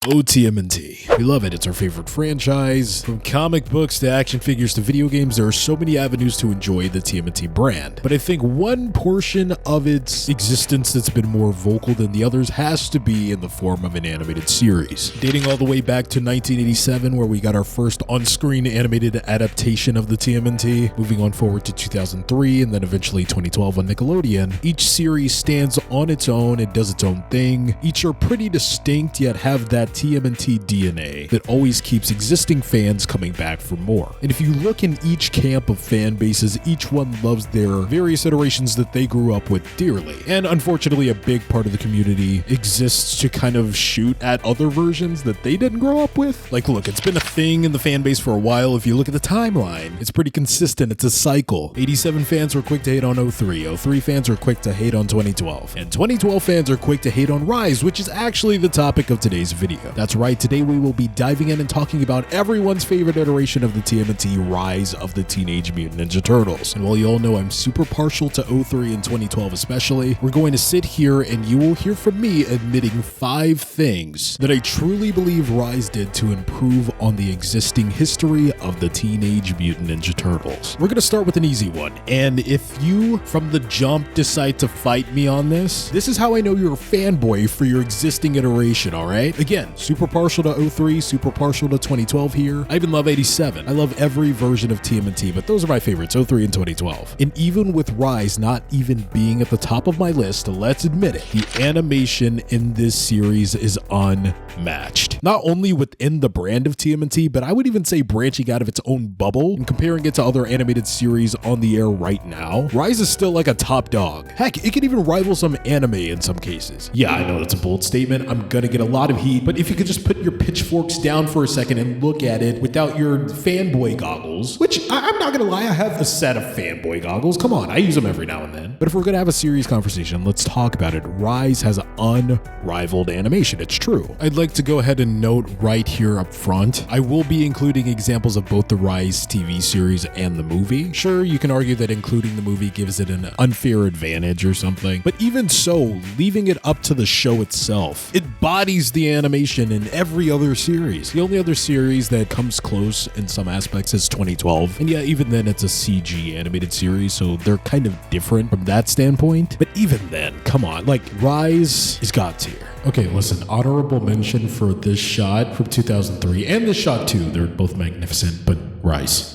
Oh, TMNT. We love it. It's our favorite franchise. From comic books to action figures to video games, there are so many avenues to enjoy the TMNT brand. But I think one portion of its existence that's been more vocal than the others has to be in the form of an animated series. Dating all the way back to 1987, where we got our first on-screen animated adaptation of the TMNT, moving on forward to 2003 and then eventually 2012 on Nickelodeon. Each series stands on its own, it does its own thing. Each are pretty distinct, yet have that TMNT DNA that always keeps existing fans coming back for more. And if you look in each camp of fan bases, each one loves their various iterations that they grew up with dearly. And unfortunately, a big part of the community exists to kind of shoot at other versions that they didn't grow up with. Like, look, it's been a thing in the fan base for a while. If you look at the timeline, it's pretty consistent. It's a cycle. 87 fans were quick to hate on 03. 03 fans were quick to hate on 2012. And 2012 fans are quick to hate on Rise, which is actually the topic of today's video. That's right, today we will be diving in and talking about everyone's favorite iteration of the TMNT, Rise of the Teenage Mutant Ninja Turtles. And while you all know I'm super partial to 03 and 2012 especially, we're going to sit here and you will hear from me admitting 5 things that I truly believe Rise did to improve on the existing history of the Teenage Mutant Ninja Turtles. We're going to start with an easy one, and if you from the jump decide to fight me on this is how I know you're a fanboy for your existing iteration, alright? Again, super partial to 03, super partial to 2012 here. I even love 87. I love every version of TMNT, but those are my favorites, 03 and 2012. And even with Rise not even being at the top of my list, let's admit it, the animation in this series is unmatched. Not only within the brand of TMNT, but I would even say branching out of its own bubble and comparing it to other animated series on the air right now, Rise is still like a top dog. Heck, it could even rival some anime in some cases. Yeah, I know that's a bold statement. I'm gonna get a lot of heat, but if you could just put your pitchforks down for a second and look at it without your fanboy goggles, which I'm not gonna lie, I have a set of fanboy goggles. Come on, I use them every now and then. But if we're gonna have a serious conversation, let's talk about it. Rise has unrivaled animation. It's true. I'd like to go ahead and note right here up front, I will be including examples of both the Rise TV series and the movie. Sure, you can argue that including the movie gives it an unfair advantage or something, but even so, leaving it up to the show itself, it bodies the animation in every other series. The only other series that comes close in some aspects is 2012, and yeah, even then it's a CG animated series, so they're kind of different from that standpoint, but even then, come on, like, Rise is God tier. Okay, listen, honorable mention for this shot from 2003 and this shot too. They're both magnificent, but Rise.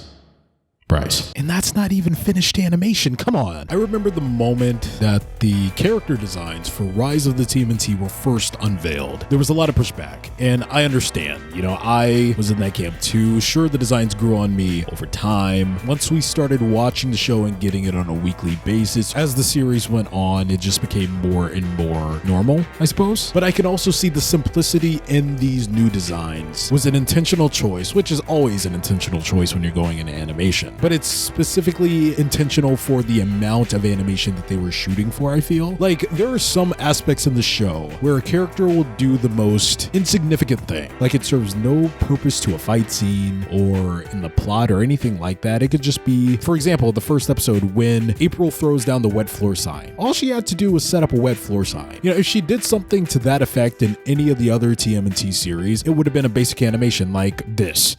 And that's not even finished animation. Come on. I remember the moment that the character designs for Rise of the TMNT were first unveiled. There was a lot of pushback, and I understand. You know, I was in that camp too. Sure, the designs grew on me over time. Once we started watching the show and getting it on a weekly basis, as the series went on, it just became more and more normal, I suppose. But I can also see the simplicity in these new designs was an intentional choice, which is always an intentional choice when you're going into animation. But it's specifically intentional for the amount of animation that they were shooting for, I feel. Like, there are some aspects in the show where a character will do the most insignificant thing. Like, it serves no purpose to a fight scene or in the plot or anything like that. It could just be, for example, the first episode when April throws down the wet floor sign. All she had to do was set up a wet floor sign. You know, if she did something to that effect in any of the other TMNT series, it would have been a basic animation like this.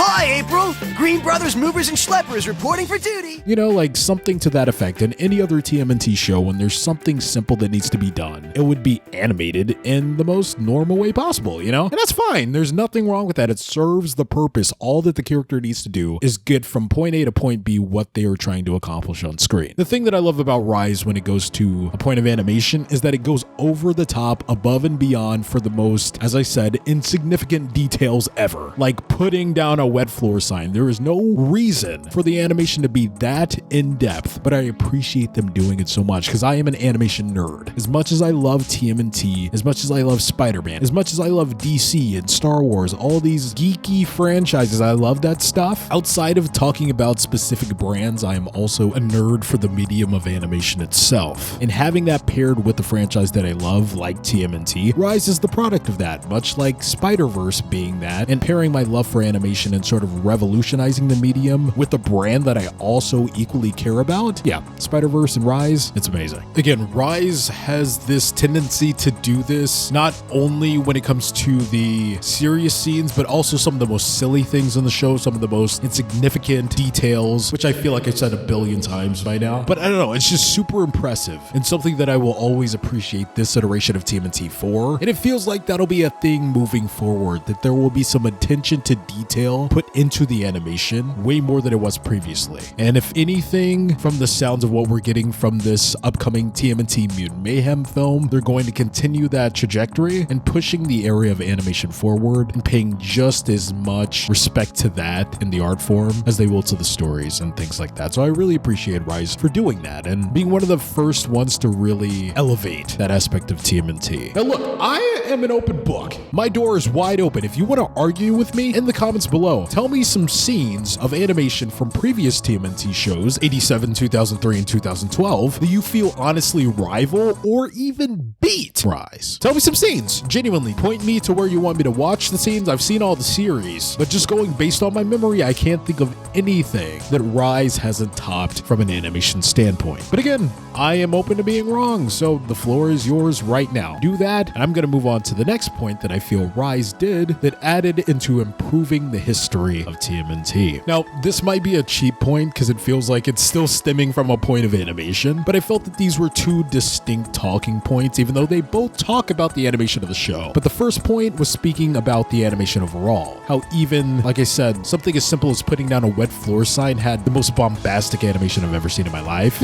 Hi, April! Green Brothers Movers and Schleppers reporting for duty! You know, like something to that effect. In any other TMNT show, when there's something simple that needs to be done, it would be animated in the most normal way possible, you know? And that's fine. There's nothing wrong with that. It serves the purpose. All that the character needs to do is get from point A to point B what they are trying to accomplish on screen. The thing that I love about Rise when it goes to a point of animation is that it goes over the top, above and beyond for the most, as I said, insignificant details ever. Like putting down a wet floor sign. There is no reason for the animation to be that in-depth, but I appreciate them doing it so much because I am an animation nerd. As much as I love TMNT, as much as I love Spider-Man, as much as I love DC and Star Wars, all these geeky franchises, I love that stuff. Outside of talking about specific brands, I am also a nerd for the medium of animation itself. And having that paired with the franchise that I love, like TMNT, Rise is the product of that, much like Spider-Verse being that, and pairing my love for animation and sort sort of revolutionizing the medium with a brand that I also equally care about. Yeah, Spider-Verse and Rise, it's amazing. Again, Rise has this tendency to do this not only when it comes to the serious scenes, but also some of the most silly things in the show, some of the most insignificant details, which I feel like I've said a billion times by now. But I don't know, it's just super impressive and something that I will always appreciate this iteration of TMNT for. And it feels like that'll be a thing moving forward, that there will be some attention to detail put into the animation way more than it was previously. And if anything, from the sounds of what we're getting from this upcoming TMNT Mutant Mayhem film, they're going to continue that trajectory and pushing the area of animation forward and paying just as much respect to that in the art form as they will to the stories and things like that. So I really appreciate Rise for doing that and being one of the first ones to really elevate that aspect of TMNT. Now look, I am an open book. My door is wide open. If you want to argue with me, in the comments below, tell me some scenes of animation from previous TMNT shows, 87, 2003, and 2012, that you feel honestly rival or even beat Rise. Tell me some scenes. Genuinely, point me to where you want me to watch the scenes. I've seen all the series, but just going based on my memory, I can't think of anything that Rise hasn't topped from an animation standpoint. But again, I am open to being wrong, so the floor is yours right now. Do that, and I'm going to move on to the next point that I feel Rise did that added into improving the history of TMNT. Now, this might be a cheap point because it feels like it's still stemming from a point of animation, but I felt that these were two distinct talking points, even though they both talk about the animation of the show. But the first point was speaking about the animation overall. How even, like I said, something as simple as putting down a wet floor sign had the most bombastic animation I've ever seen in my life.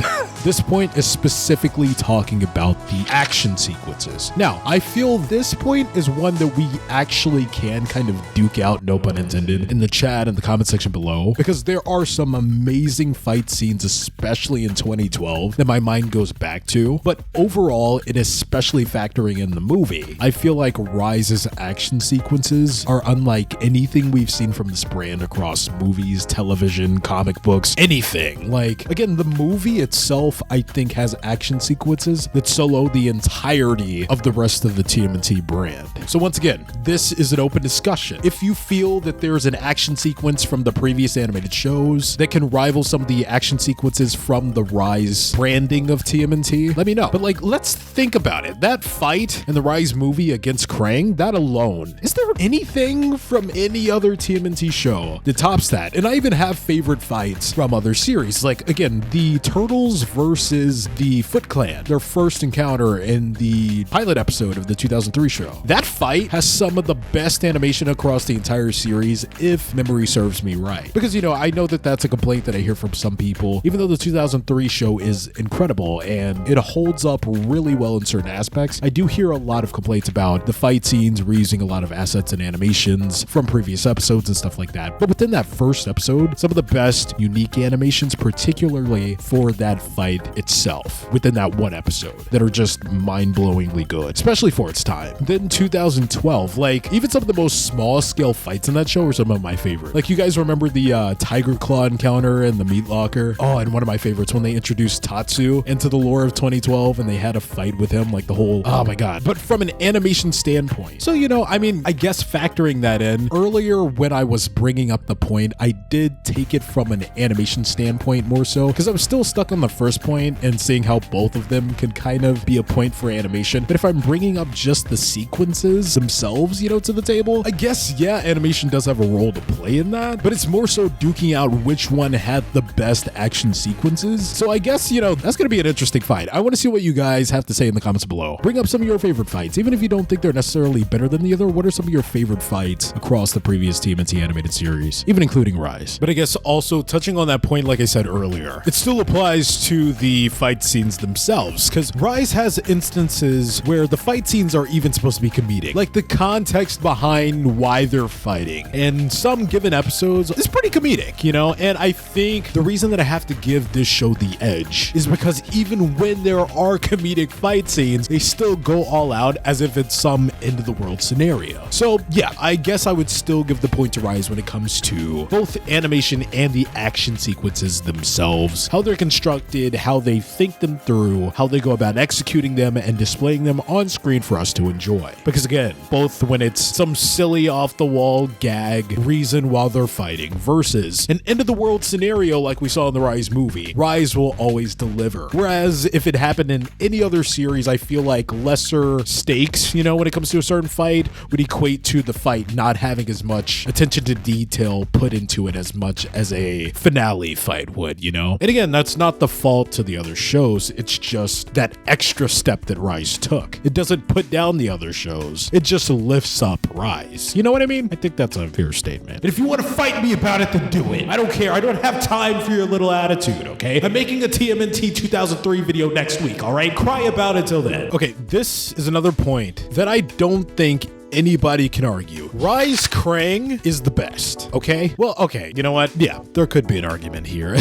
This point is specifically talking about the action sequences. Now, I feel this point is one that we actually can kind of duke out, no pun intended, in the chat and the comment section below, because there are some amazing fight scenes, especially in 2012, that my mind goes back to. But overall, and especially factoring in the movie, I feel like Rise's action sequences are unlike anything we've seen from this brand across movies, television, comic books, anything. Like, again, the movie itself, I think, has action sequences that solo the entirety of the rest of the TMNT brand. So once again, this is an open discussion. If you feel that there's an action sequence from the previous animated shows that can rival some of the action sequences from the Rise branding of TMNT, let me know. But like, let's think about it. That fight in the Rise movie against KRANG, that alone, is there anything from any other TMNT show that tops that? And I even have favorite fights from other series. Like, again, the Turtles versus the Foot Clan, their first encounter in the pilot episode of the 2003 show. That fight has some of the best animation across the entire series, if memory serves me right. Because, you know, I know that that's a complaint that I hear from some people, even though the 2003 show is incredible and it holds up really well in certain aspects. I do hear a lot of complaints about the fight scenes, reusing a lot of assets and animations from previous episodes and stuff like that. But within that first episode, some of the best unique animations, particularly for that fight itself, within that one episode, that are just mind-blowingly good, especially for its time. Then 2012, like, even some of the most small-scale fights in that show are some of my favorite. Like, you guys remember the Tiger Claw encounter in the meat locker? Oh, and one of my favorites, when they introduced Tatsu into the lore of 2012 and they had a fight with him, like the whole, oh my god. But from an animation standpoint, so, you know, I mean, I guess factoring that in, earlier when I was bringing up the point, I did take it from an animation standpoint more so, because I was still stuck on the first point and seeing how both of them can kind of be a point for animation. But if I'm bringing up just the sequences themselves, you know, to the table, I guess, yeah, animation does have a role to play in that, but it's more so duking out which one had the best action sequences. So I guess, you know, that's going to be an interesting fight. I want to see what you guys have to say in the comments below. Bring up some of your favorite fights. Even if you don't think they're necessarily better than the other, what are some of your favorite fights across the previous TMNT animated series, even including Rise? But I guess also touching on that point, like I said earlier, it still applies to the fight scenes themselves, because Rise has instances where the fight scenes are even supposed to be comedic, like the context behind why they're fighting, and some given episodes is pretty comedic, you know. And I think the reason that I have to give this show the edge is because even when there are comedic fight scenes, they still go all out as if it's some end of the world scenario. So yeah, I guess I would still give the point to Rise when it comes to both animation and the action sequences themselves, how they're constructed, how they think them through, how they go about executing them and displaying them on screen for us to enjoy. Because again, both when it's some silly off-the-wall gag reason while they're fighting versus an end-of-the-world scenario like we saw in the Rise movie, Rise will always deliver. Whereas if it happened in any other series, I feel like lesser stakes, when it comes to a certain fight would equate to the fight not having as much attention to detail put into it as much as a finale fight would, And again, that's not the fault to the other shows. It's just that extra step that Rise took. It doesn't put down the other shows. It just lifts up Rise. You know what I mean? I think that's a fair statement. And if you want to fight me about it, then do it. I don't care. I don't have time for your little attitude, okay? I'm making a TMNT 2003 video next week, all right? Cry about it till then. Okay, this is another point that I don't think anybody can argue. Rise KRANG is the best, okay? Well, okay, you know what? Yeah, there could be an argument here.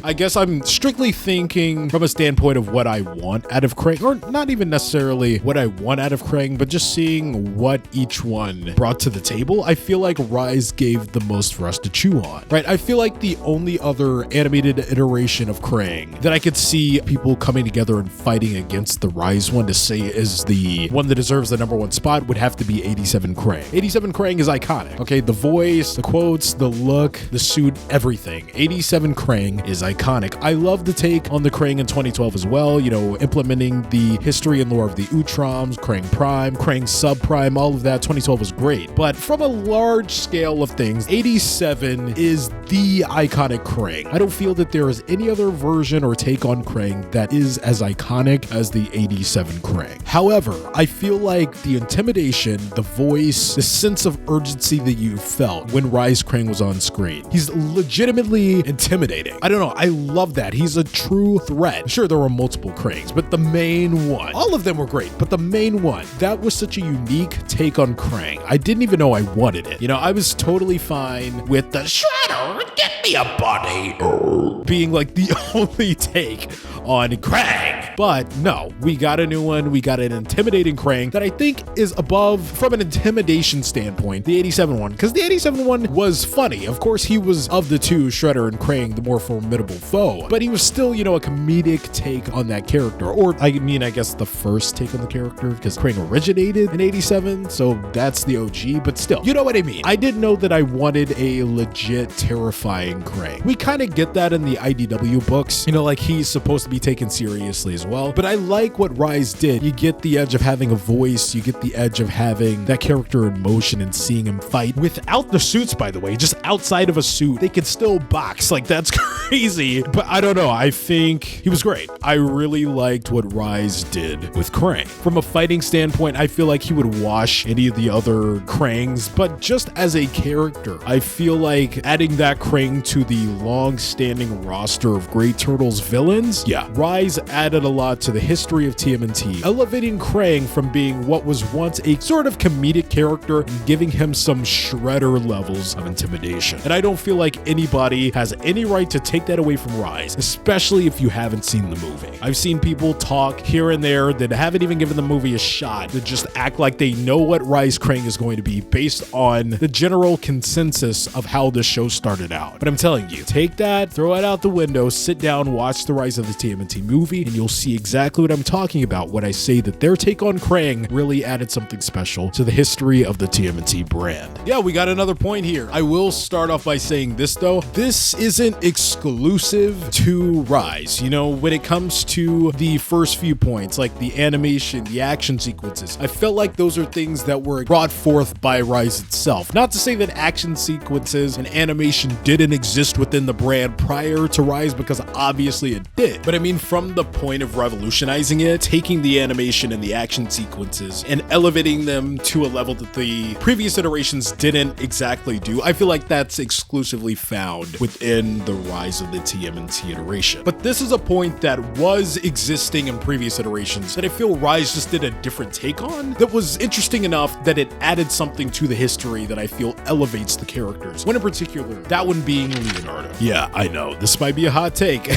I guess I'm strictly thinking from a standpoint of what I want out of KRANG, or not even necessarily what I want out of KRANG, but just seeing what each one brought to the table. I feel like Rise gave the most for us to chew on, right? I feel like the only other animated iteration of KRANG that I could see people coming together and fighting against the Rise one to say is the one that deserves the #1 spot would have to be 87 KRANG. 87 KRANG is iconic, okay? The voice, the quotes, the look, the suit, everything. 87 KRANG is iconic. I love the take on the KRANG in 2012 as well, implementing the history and lore of the Utroms, KRANG Prime, KRANG Subprime, all of that. 2012 was great. But from a large scale of things, 87 is the iconic KRANG. I don't feel that there is any other version or take on KRANG that is as iconic as the 87 KRANG. However, I feel like the intimidation, the voice, the sense of urgency that you felt when Rise KRANG was on screen. He's legitimately intimidating. I don't know. I love that. He's a true threat. Sure, there were multiple KRANGs, but the main one, all of them were great, but the main one, that was such a unique take on KRANG. I didn't even know I wanted it. I was totally fine with the Shredder, get me a body being like the only take on KRANG. But no, we got a new one. We got an intimidating KRANG that I think is above, from an intimidation standpoint, the 87 one, because the 87 one was funny. Of course, he was, of the two, Shredder and KRANG, the more formidable foe, but he was still, a comedic take on that character. Or, I guess the first take on the character, because KRANG originated in 87, so that's the OG, but still, you know what I mean? I didn't know that I wanted a legit, terrifying KRANG. We kind of get that in the IDW books, like he's supposed to be taken seriously as well, but I like what Rise did. You get the edge of having a voice, you get the edge of having that character in motion and seeing him fight without the suits, by the way, just outside of a suit. They could still box. Like, that's crazy. But I don't know. I think he was great. I really liked what Rise did with KRANG. From a fighting standpoint, I feel like he would wash any of the other KRANGs, but just as a character, I feel like adding that KRANG to the long-standing roster of Great Turtles villains, yeah, Rise added a lot to the history of TMNT, elevating KRANG from being what was once a sort of comedic character and giving him some Shredder levels of intimidation. And I don't feel like anybody has any right to take that away from Rise, especially if you haven't seen the movie. I've seen people talk here and there that haven't even given the movie a shot, that just act like they know what Rise KRANG is going to be based on the general consensus of how the show started out. But I'm telling you, take that, throw it out the window, sit down, watch the Rise of the TMNT movie, and you'll see exactly what I'm talking about when I say that their take on KRANG really added something special to the history of the TMNT brand. Yeah, we got another point here. I will start off by saying this though, this isn't exclusive to Rise. When it comes to the first few points, like the animation, the action sequences, I felt like those are things that were brought forth by Rise itself. Not to say that action sequences and animation didn't exist within the brand prior to Rise, because obviously it did. But I mean, from the point of revolutionizing it, taking the animation and the action sequences and elevating them to a level that the previous iterations didn't exactly do, I feel like that's exclusively found within the Rise of the TMNT iteration. But this is a point that was existing in previous iterations that I feel Rise just did a different take on that was interesting enough that it added something to the history that I feel elevates the characters. One in particular, that one being Leonardo. Yeah, I know, this might be a hot take.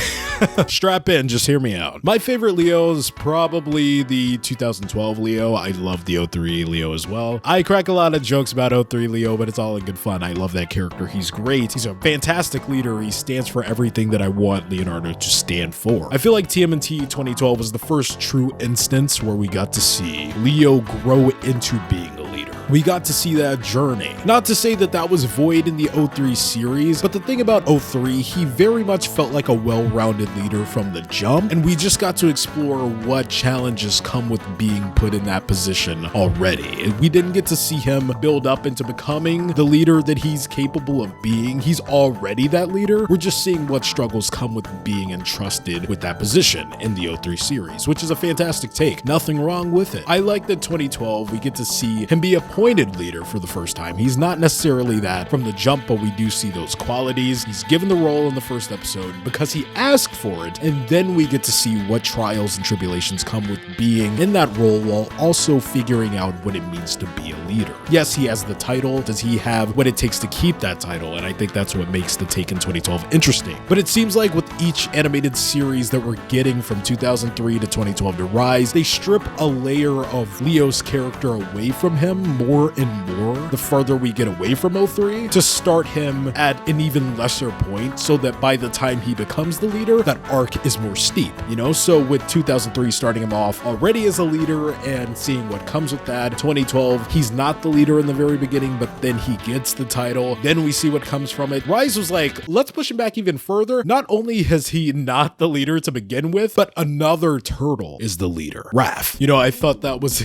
Strap in, just hear me out. My favorite Leo is probably the 2012 Leo. I love the 03 Leo as well. I crack a lot of jokes about 03 Leo, but it's all in good fun. I love that character. He's great. He's a fantastic leader. He stands for everything that I want Leonardo to stand for. I feel like TMNT 2012 was the first true instance where we got to see Leo grow into being a leader. We got to see that journey. Not to say that that was void in the 03 series, but the thing about 03, he very much felt like a well-rounded leader from the jump, and we just got to explore what challenges come with being put in that position already. And we didn't get to see him build up into becoming the leader that he's capable of being. He's already that leader. We're just seeing what struggles come with being entrusted with that position in the 03 series, which is a fantastic take. Nothing wrong with it. I like that 2012, we get to see him be appointed leader for the first time. He's not necessarily that from the jump, but we do see those qualities. He's given the role in the first episode because he asked for it, and then we get to see what trials and tribulations come with being in that role while also figuring out what it means to be a leader. Yes, he has the title. Does he have what it takes to keep that title? And I think that's what makes the take in 2012 interesting. But it seems like with each animated series that we're getting from 2003 to 2012 to Rise, they strip a layer of Leo's character away from him more and more the farther we get away from 03 to start him at an even lesser point so that by the time he becomes the leader, that arc is more steep, you know? So with 2003 starting him off already as a leader and seeing what comes with that, 2012, he's not the leader in the very beginning, but then he gets the title. Then we see what comes from it. Rise was like, let's push him back even further. Not only is he not the leader to begin with, but another turtle is the leader, Raph. You know, I thought that was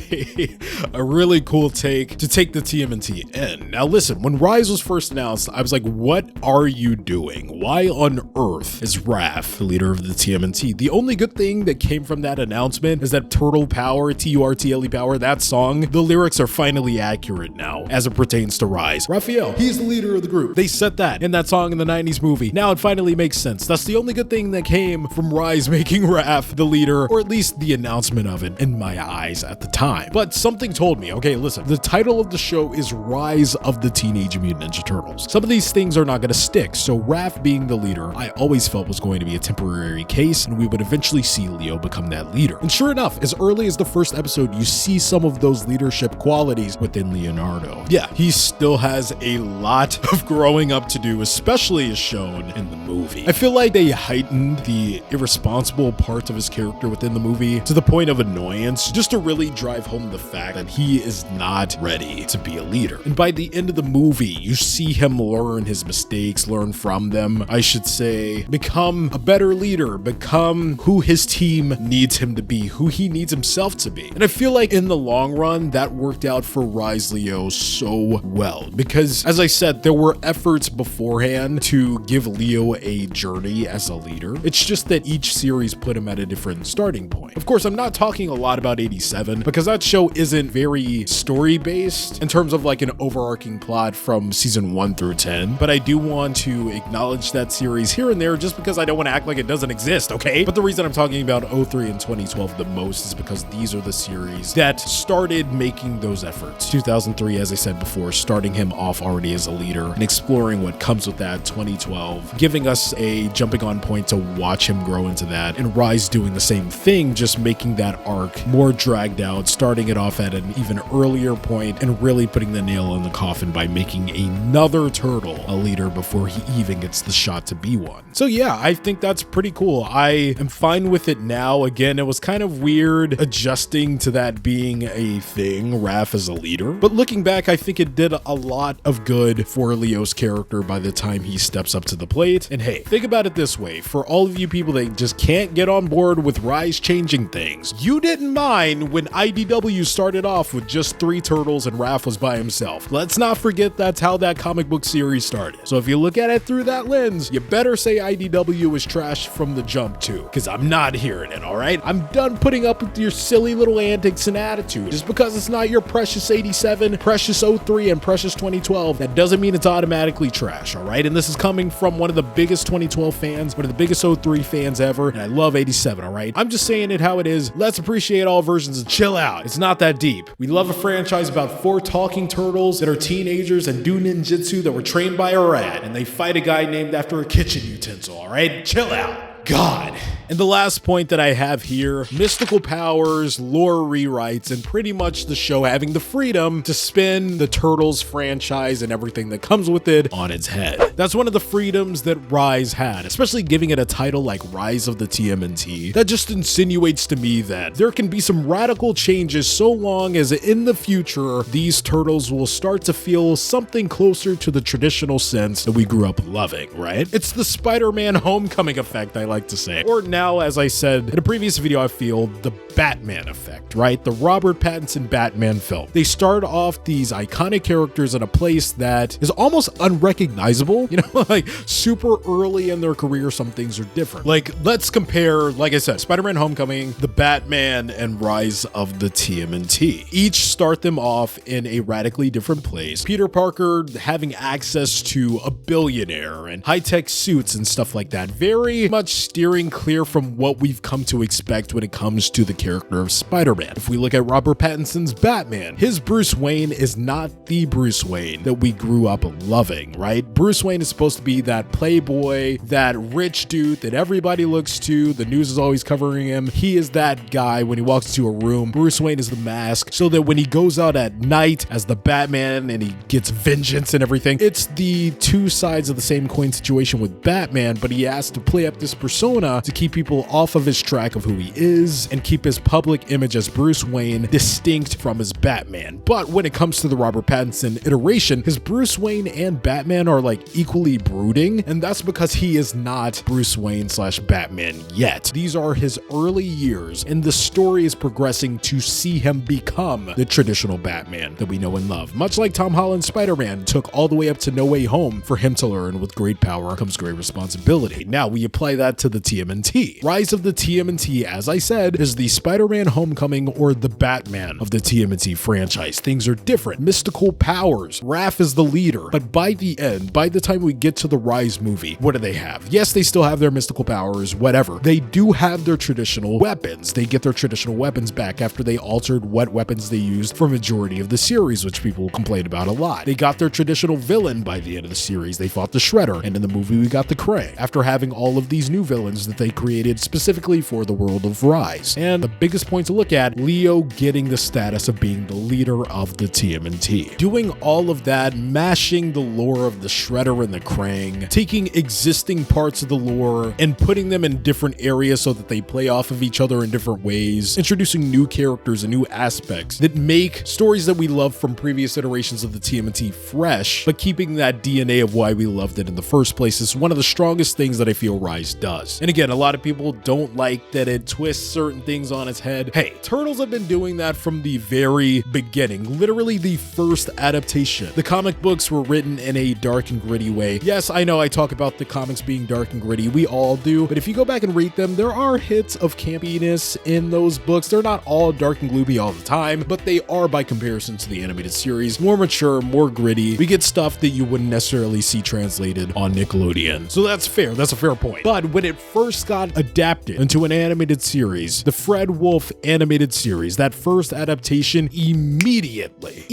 a really cool take to take the TMNT in. Now listen, when Rise was first announced, I was like, what are you doing? Why on earth is Raph the leader of the TMNT? The only good thing that came from that announcement is that Turtle Power, Turtle Power, that song, the lyrics are finally accurate now as it pertains to Rise. Raphael, he's the leader of the group. They said that in that song in the 90s movie. Now it finally makes sense. That's the only good thing that came from Rise making Raph the leader, or at least the announcement of it in my eyes at the time. But something told me, okay, listen, the title of the show is Rise of the Teenage Mutant Ninja Turtles. Some of these things are not going to stick, so Raph being the leader, I always felt was going to be a temporary case, and we would eventually see Leo become that leader. And sure enough, as early as the first episode, you see some of those leadership qualities within Leonardo. Yeah, he still has a lot of growing up to do, especially as shown in the movie. I feel like they heightened the irresponsible parts of his character within the movie to the point of annoyance, just to really drive home the fact that he is not ready to be a leader. And by the end of the movie, you see him learn his mistakes, learn from them, I should say, become a better leader, become who his team needs him to be, who he needs himself to be. And I feel like in the long run, that worked out for Rise Leo so well, because as I said, there were efforts beforehand to give Leo a journey as a leader. It's just that each series put him at a different starting point. Of course, I'm not talking a lot about 87 because that show isn't very story based in terms of like an overarching plot from season 1 through 10, but I do want to acknowledge that series here and there just because I don't want to act like it doesn't exist, okay? But the reason I'm talking about 03 and 2012 the most is because these are the series that started making those efforts. 2003, as I said before, starting him off already as a leader and exploring what comes with that. 2012, giving us a jumping on point to watch him grow into that, and Rise doing the same thing, just making that arc more dragged out, starting it off at an even earlier point and really putting the nail in the coffin by making another turtle a leader before he even gets the shot to be one. So yeah, I think that's pretty cool. I am fine with it now. Again, it was kind of weird adjusting to that being a thing, Raph as a leader, but looking back, I think it did a lot of good for Leo's character by the time he steps up to the plate. And hey, think about it this way, for all of you people that just can't get on board with Rise changing things, you didn't mind when IDW started off with just 3 turtles and Raph was by himself. Let's not forget that's how that comic book series started. So if you look at it through that lens, you better say IDW was trash from the jump too, because I'm not hearing it, alright? I'm done putting up with your silly little antics and attitude. Just because it's not your precious 87, precious 03, and precious 2012, that doesn't mean it's automatically trash, alright? And this is coming from one of the biggest 2012 fans, one of the biggest 03 fans ever, and I love 87, alright? I'm just saying it how it is. Let's appreciate all versions and chill out. It's not that deep. We love a franchise about 4 talking turtles that are teenagers and do ninjutsu that were trained by a rat, and they fight a guy named after a kitchen utensil, alright? Chill out. God. And the last point that I have here, mystical powers, lore rewrites, and pretty much the show having the freedom to spin the Turtles franchise and everything that comes with it on its head. That's one of the freedoms that Rise had, especially giving it a title like Rise of the TMNT. That just insinuates to me that there can be some radical changes so long as in the future, these Turtles will start to feel something closer to the traditional sense that we grew up loving, right? It's the Spider-Man homecoming effect, I like to say. Or now, as I said in a previous video, I feel the Batman effect, right? The Robert Pattinson Batman film. They start off these iconic characters in a place that is almost unrecognizable, you know, like super early in their career, some things are different. Like, let's compare, like I said, Spider-Man Homecoming, the Batman, and Rise of the TMNT. Each start them off in a radically different place. Peter Parker having access to a billionaire and high-tech suits and stuff like that. Very much steering clear from what we've come to expect when it comes to the character of Spider-Man. If we look at Robert Pattinson's Batman, his Bruce Wayne is not the Bruce Wayne that we grew up loving, right? Bruce Wayne is supposed to be that playboy, that rich dude that everybody looks to, the news is always covering him. He is that guy when he walks into a room. Bruce Wayne is the mask, so that when he goes out at night as the Batman and he gets vengeance and everything, it's the two sides of the same coin situation with Batman, but he has to play up this persona to keep people off of his track of who he is and keep his public image as Bruce Wayne distinct from his Batman. But when it comes to the Robert Pattinson iteration, his Bruce Wayne and Batman are like equally brooding, and that's because he is not Bruce Wayne / Batman yet. These are his early years, and the story is progressing to see him become the traditional Batman that we know and love. Much like Tom Holland's Spider-Man took all the way up to No Way Home for him to learn with great power comes great responsibility. Now we apply that to the TMNT. Rise of the TMNT, as I said, is the Spider-Man Homecoming or the Batman of the TMNT franchise. Things are different. Mystical powers. Raph is the leader. But by the end, by the time we get to the Rise movie, what do they have? Yes, they still have their mystical powers, whatever. They do have their traditional weapons. They get their traditional weapons back after they altered what weapons they used for majority of the series, which people complain about a lot. They got their traditional villain by the end of the series. They fought the Shredder, and in the movie we got the KRANG, after having all of these new villains that they created specifically for the world of Rise. And the biggest point to look at, Leo getting the status of being the leader of the TMNT. Doing all of that, mashing the lore of the Shredder and the KRANG, taking existing parts of the lore and putting them in different areas so that they play off of each other in different ways, introducing new characters and new aspects that make stories that we love from previous iterations of the TMNT fresh, but keeping that DNA of why we loved it in the first place is one of the strongest things that I feel Rise does. And again, a lot of people don't like that it twists certain things on its head. Hey, Turtles have been doing that from the very beginning, literally the first adaptation. The comic books were written in a dark and gritty way. Yes, I know I talk about the comics being dark and gritty, we all do, but if you go back and read them, there are hits of campiness in those books. They're not all dark and gloomy all the time, but they are, by comparison to the animated series, more mature, more gritty. We get stuff that you wouldn't necessarily see translated on Nickelodeon. So that's fair, that's a fair point. But when it first got adapted into an animated series, the Fred Wolf animated series, that first adaptation immediately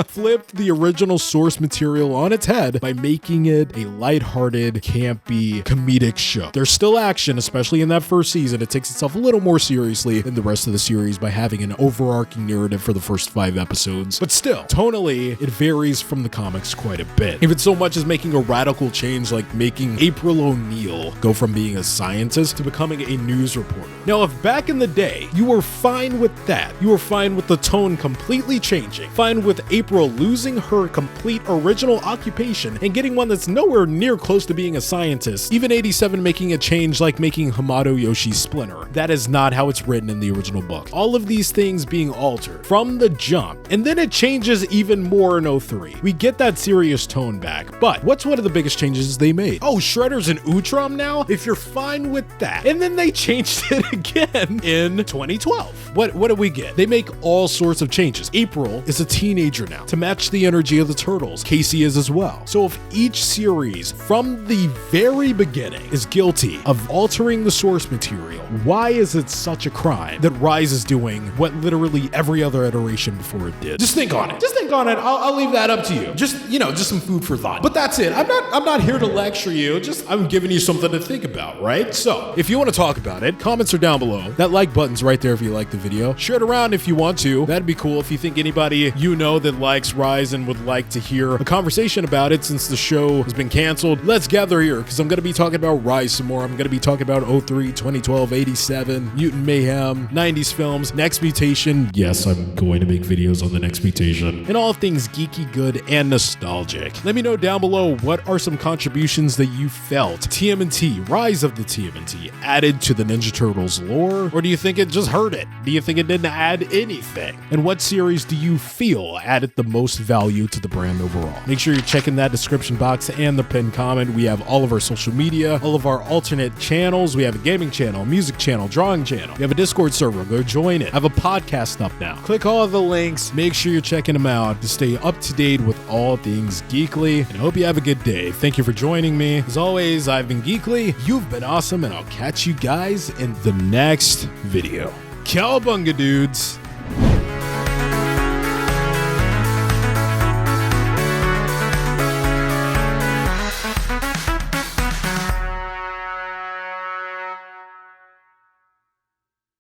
flipped the original source material on its head by making it a lighthearted, campy, comedic show. There's still action, especially in that first season. It takes itself a little more seriously than the rest of the series by having an overarching narrative for the first 5 episodes. But still, tonally, it varies from the comics quite a bit. Even so much as making a radical change like making April O'Neil go from being a scientist to becoming a news reporter. Now, if back in the day, you were fine with that, you were fine with the tone completely changing, fine with April losing her complete original occupation and getting one that's nowhere near close to being a scientist, even 87 making a change like making Hamato Yoshi Splinter. That is not how it's written in the original book. All of these things being altered from the jump, and then it changes even more in 03. We get that serious tone back, but what's one of the biggest changes they made? Oh, Shredder's an Utrom now? If you're fine with that. And then they changed it again in 2012. What do we get? They make all sorts of changes. April is a teenager teenager now to match the energy of the Turtles. Casey is as well. So if each series from the very beginning is guilty of altering the source material, why is it such a crime that Rise is doing what literally every other iteration before it did? Just think on it. Just think on it. I'll leave that up to you. Just some food for thought. But that's it. I'm not here to lecture you. I'm giving you something to think about, right? So if you want to talk about it, comments are down below. That like button's right there if you like the video. Share it around if you want to. That'd be cool. If you think anybody you know that likes Rise and would like to hear a conversation about it since the show has been canceled, let's gather here because I'm going to be talking about Rise some more. I'm going to be talking about 03, 2012, 87, Mutant Mayhem, 90s films, Next Mutation. Yes, I'm going to make videos on the Next Mutation. And all things geeky, good, and nostalgic. Let me know down below what are some contributions that you felt TMNT, Rise of the TMNT, added to the Ninja Turtles lore? Or do you think it just hurt it? Do you think it didn't add anything? And what series do you feel added the most value to the brand overall? Make sure you're checking that description box and the pinned comment. We have all of our social media, all of our alternate channels. We have a gaming channel, music channel, drawing channel. We have a Discord server. Go join it. I have a podcast up now. Click all of the links. Make sure you're checking them out to stay up to date with all things Geekly. And I hope you have a good day. Thank you for joining me. As always, I've been Geekly. You've been awesome, and I'll catch you guys in the next video. Cowabunga, dudes.